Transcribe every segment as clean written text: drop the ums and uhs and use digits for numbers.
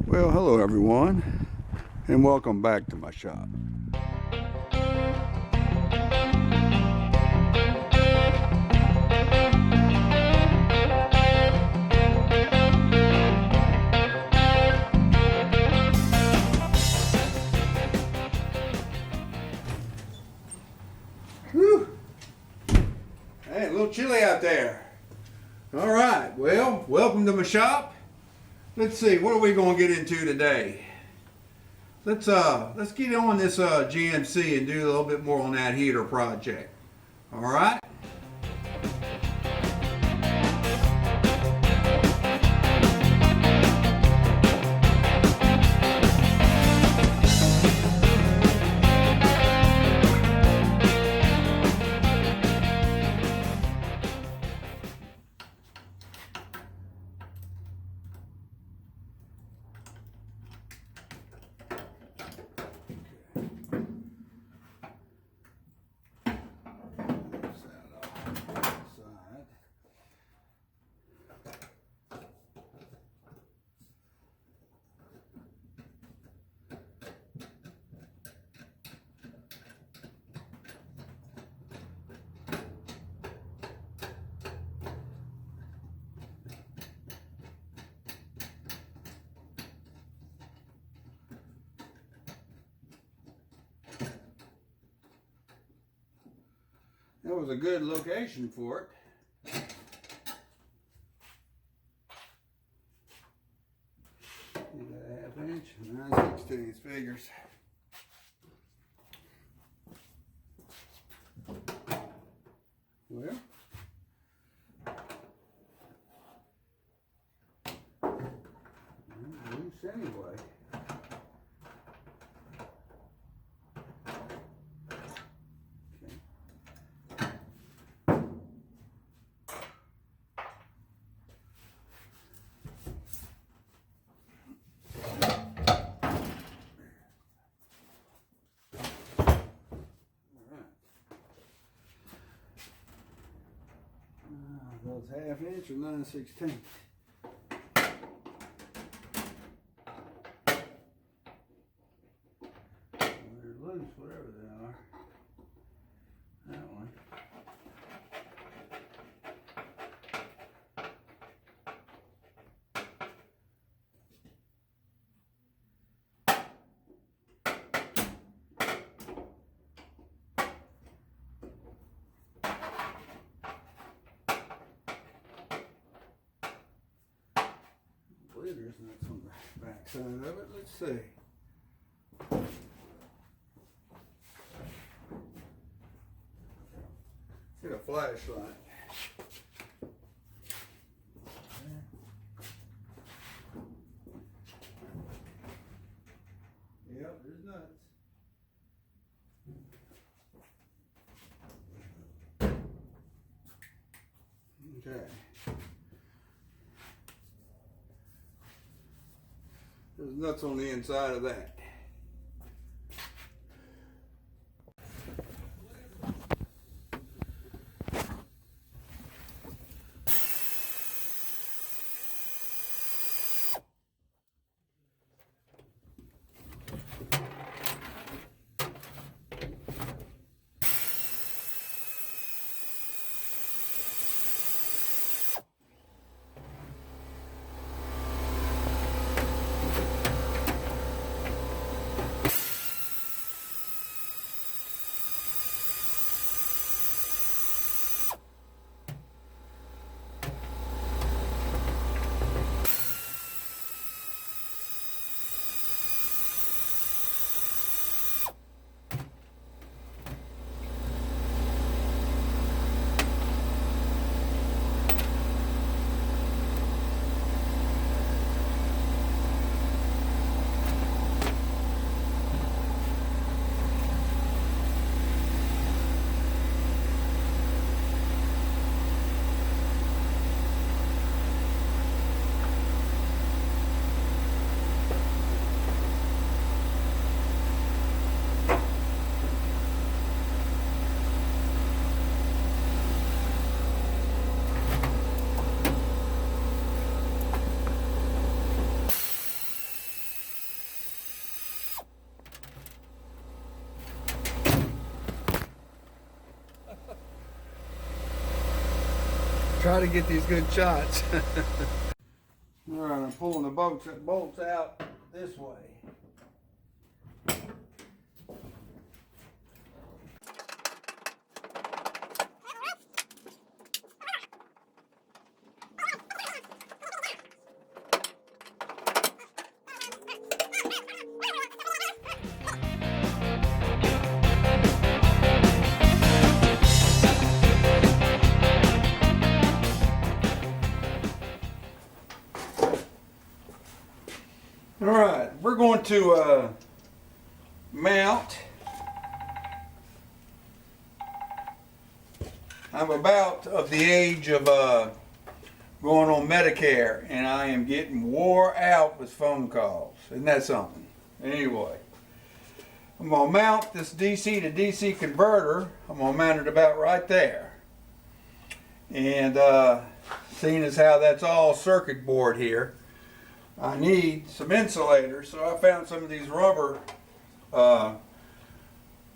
Well, hello everyone, and welcome back to my shop. Whew. Hey, a little chilly out there. All right, well, welcome to my shop. Let's see, what are we going to get into today? Let's get on this GMC and do a little bit more on that heater project. All right? That was a good location for it. 1/2 inch, 9/16 figures. Well, loose anyway. Those 1/2 inch or 9/16. They're loose, whatever they are. That one. There's nuts on the back side of it. Let's see. Get a flashlight. Yep, there's nuts. Okay. There's nuts on the inside of that. Try to get these good shots. All right, I'm pulling the bolts out this way. All right, we're going to mount. I'm about of the age of going on Medicare, and I am getting wore out with phone calls. Isn't that something? Anyway, I'm going to mount this DC to DC converter. I'm going to mount it about right there. And seeing as how that's all circuit board here, I need some insulators, so I found some of these rubber, well,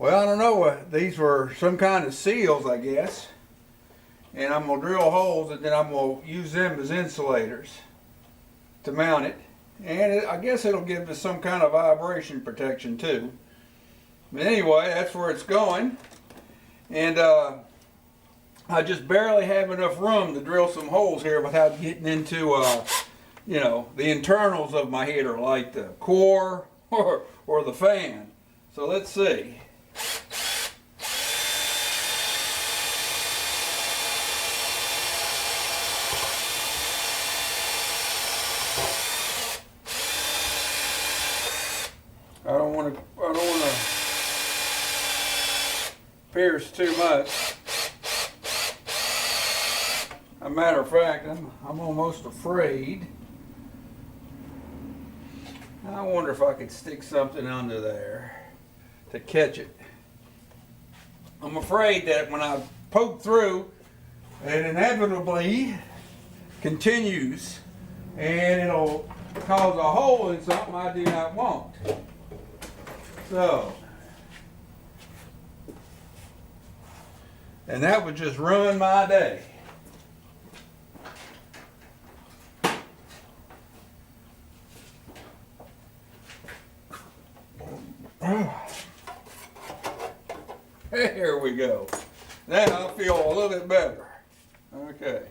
I don't know, these were some kind of seals, I guess, and I'm going to drill holes, and then I'm going to use them as insulators to mount it, and I guess it'll give us some kind of vibration protection too. But anyway, that's where it's going, and I just barely have enough room to drill some holes here without getting into you know, the internals of my heater, like the core or the fan. So let's see. I don't want to pierce too much. As a matter of fact, I'm almost afraid. I wonder if I could stick something under there to catch it. I'm afraid that when I poke through, it inevitably continues and it'll cause a hole in something I do not want. So, and that would just ruin my day. There we go. Now I feel a little bit better. Okay.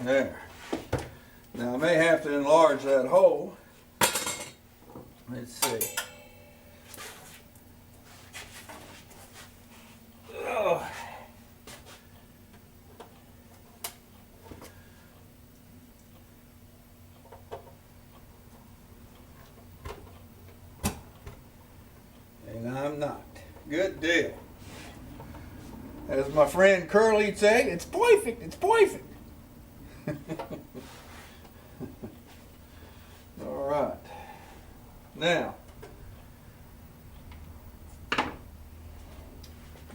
There. Now I may have to enlarge that hole. Let's see. Oh. And I'm not. Good deal. As my friend Curly'd say, it's perfect, it's perfect. All right. Now,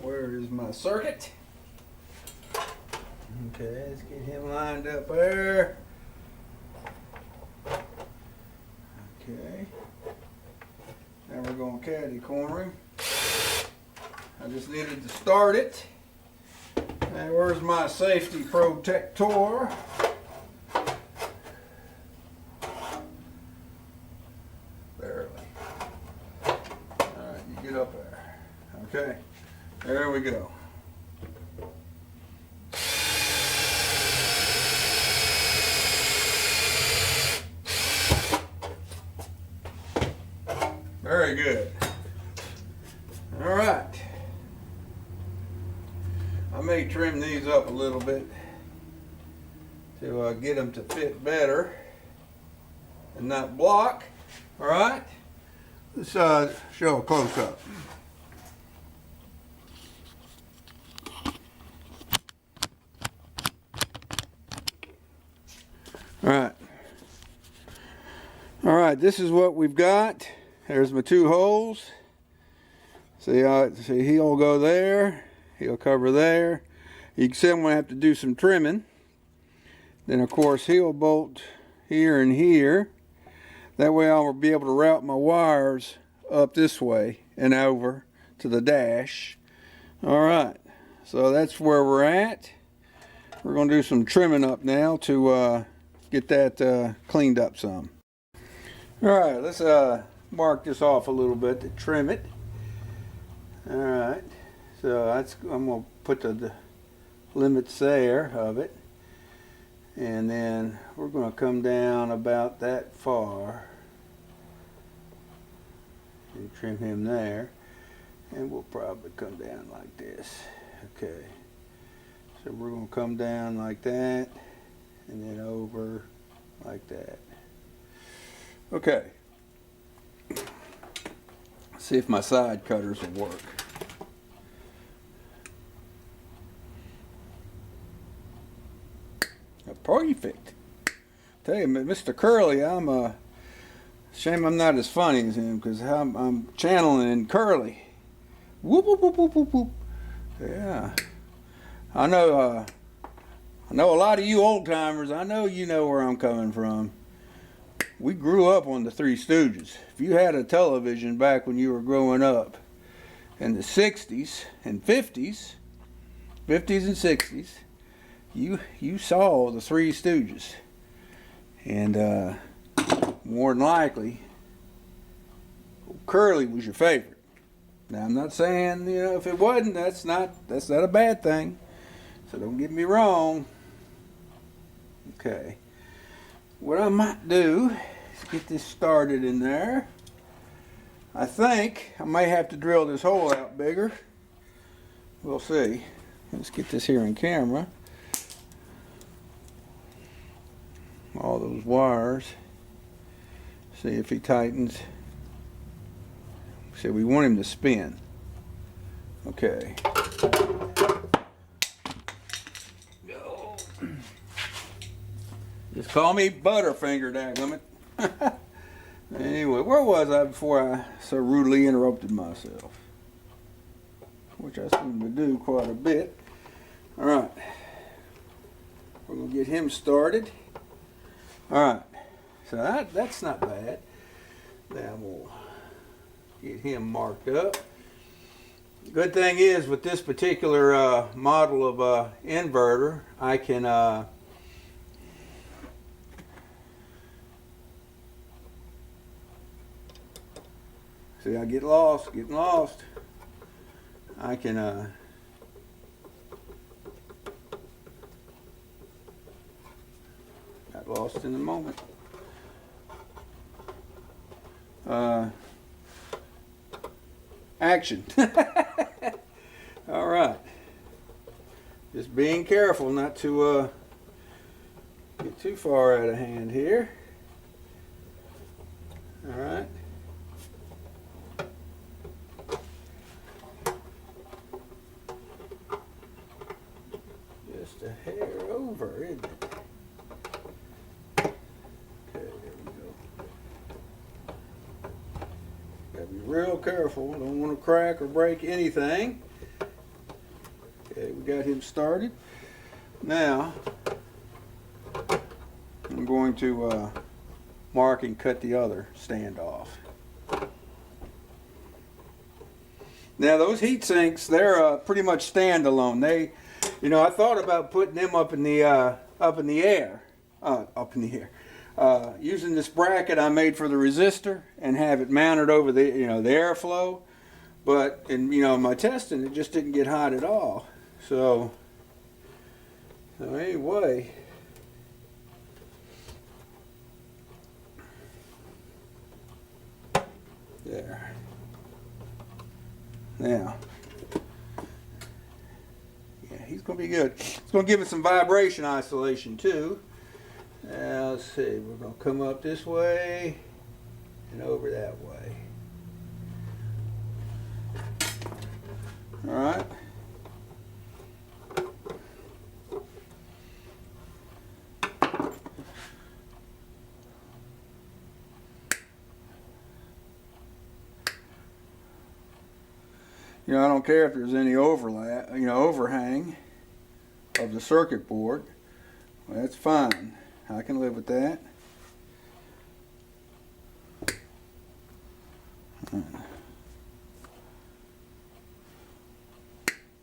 where is my circuit? Okay, let's get him lined up there. Okay. Now we're going to caddy corner him. I just needed to start it. And where's my safety protector? Barely. Alright, you get up there. Okay, there we go. Very good. All right. I may trim these up a little bit to get them to fit better and not block. All right. Let's show a close-up. All right. All right, this is what we've got. There's my two holes. See, he'll go there. He'll cover there. You can see I'm going to have to do some trimming. Then, of course, he'll bolt here and here. That way I'll be able to route my wires up this way and over to the dash. All right, so that's where we're at. We're going to do some trimming up now to get that cleaned up some. All right, let's mark this off a little bit to trim it. All right, so I'm going to put the limits there of it, and then we're going to come down about that far and trim him there, and we'll probably come down like this. Okay, so we're going to come down like that and then over like that. Okay, let's see if my side cutters will work. Perfect. Tell you, Mr. Curly, shame I'm not as funny as him, because I'm channeling in Curly. Whoop whoop whoop whoop whoop whoop. Yeah. I know a lot of you old timers. I know you know where I'm coming from. We grew up on the Three Stooges. If you had a television back when you were growing up in the 60s and 50s and 60s, you saw the Three Stooges, and more than likely Curly was your favorite. Now, I'm not saying, you know, if it wasn't, that's not a bad thing, so don't get me wrong. Okay, what I might do is get this started in there. I think I may have to drill this hole out bigger. We'll see. Let's get this here in camera. All those wires. See if he tightens. See, we want him to spin. Okay. Go. Just call me Butterfinger, dadgummit. Anyway, where was I before I so rudely interrupted myself? Which I seem to do quite a bit. All right. We're going to get him started. All right. So that's not bad. Now we'll get him marked up. Good thing is, with this particular model of inverter, I can see, I getting lost. I can got lost in the moment. Action. All right. Just being careful not to get too far out of hand here. All right. Just a hair over, isn't it? Okay, there we go. Gotta be real careful. Don't want to crack or break anything. Okay, we got him started. Now, I'm going to mark and cut the other stand off. Now, those heat sinks, they're pretty much standalone. They, you know, I thought about putting them up in the air, using this bracket I made for the resistor and have it mounted over the, you know, the airflow. But in, you know, my testing, it just didn't get hot at all. So anyway, there. Now, yeah, he's going to be good. It's going to give it some vibration isolation too. Now, let's see, we're going to come up this way and over that way. All right. You know, I don't care if there's any overlap, you know, overhang of the circuit board. Well, that's fine. I can live with that.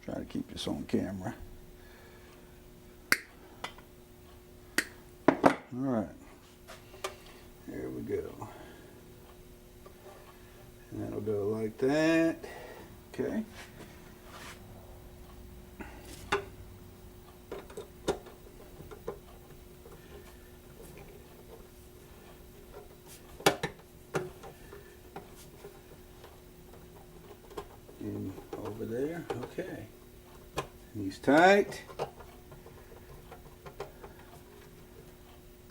Try to keep this on camera. All right, there we go. And that'll go like that. Okay. And over there. Okay. And he's tight.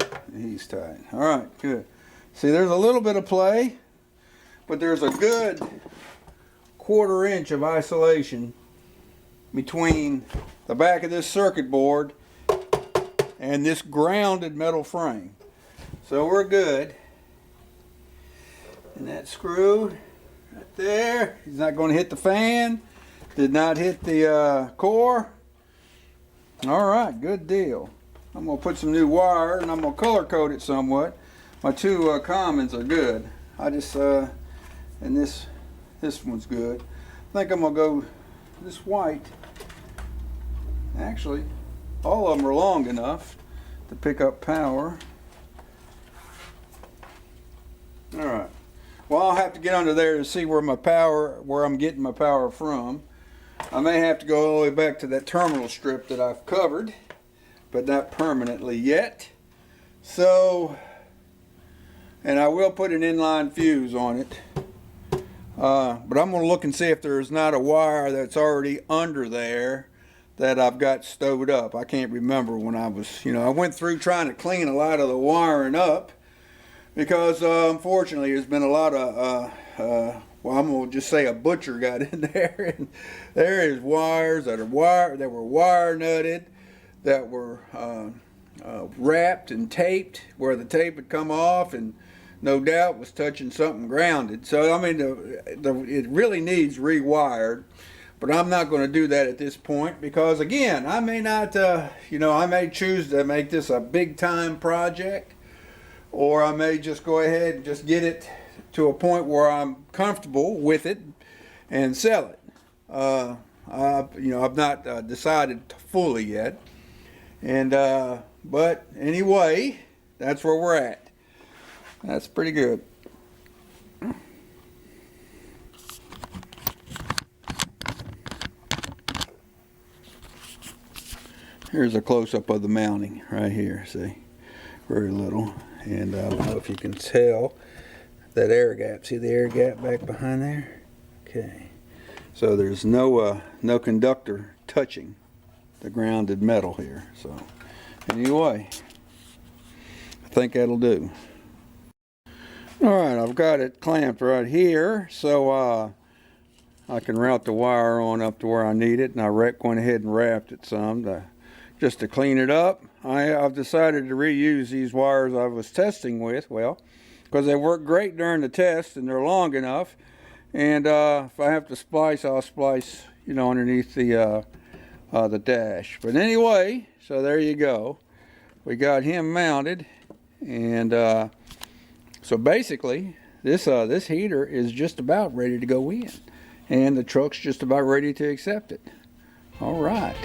And he's tight. All right, good. See, there's a little bit of play, but there's a good 1/4 inch of isolation between the back of this circuit board and this grounded metal frame. So we're good. And that screw right there, he's not going to hit the fan, did not hit the core. All right, good deal. I'm going to put some new wire and I'm going to color code it somewhat. My two commons are good. I just, and this one's good. I think I'm going to go this white. Actually, all of them are long enough to pick up power. All right. Well, I'll have to get under there to see where I'm getting my power from. I may have to go all the way back to that terminal strip that I've covered, but not permanently yet. So, and I will put an inline fuse on it. But I'm going to look and see if there's not a wire that's already under there that I've got stowed up. I can't remember when I was, I went through trying to clean a lot of the wiring up because unfortunately there's been a lot of, well, I'm going to just say a butcher got in there, and there is wires that were wire nutted, that were wrapped and taped where the tape had come off, and no doubt was touching something grounded. So I mean, it really needs rewired, but I'm not going to do that at this point because, again, I may not, I may choose to make this a big time project, or I may just go ahead and just get it to a point where I'm comfortable with it and sell it. I've not decided fully yet, and but anyway, that's where we're at. That's pretty good. Here's a close-up of the mounting right here. See, very little, and I don't know if you can tell that air gap. See the air gap back behind there? Okay. So there's no conductor touching the grounded metal here. So anyway, I think that'll do. All right, I've got it clamped right here, so I can route the wire on up to where I need it, and I went ahead and wrapped it some just to clean it up. I've decided to reuse these wires I was testing with, well, because they work great during the test and they're long enough. And if I have to splice, I'll splice, underneath the dash. But anyway, so there you go. We got him mounted, and so basically, this heater is just about ready to go in, and the truck's just about ready to accept it. All right.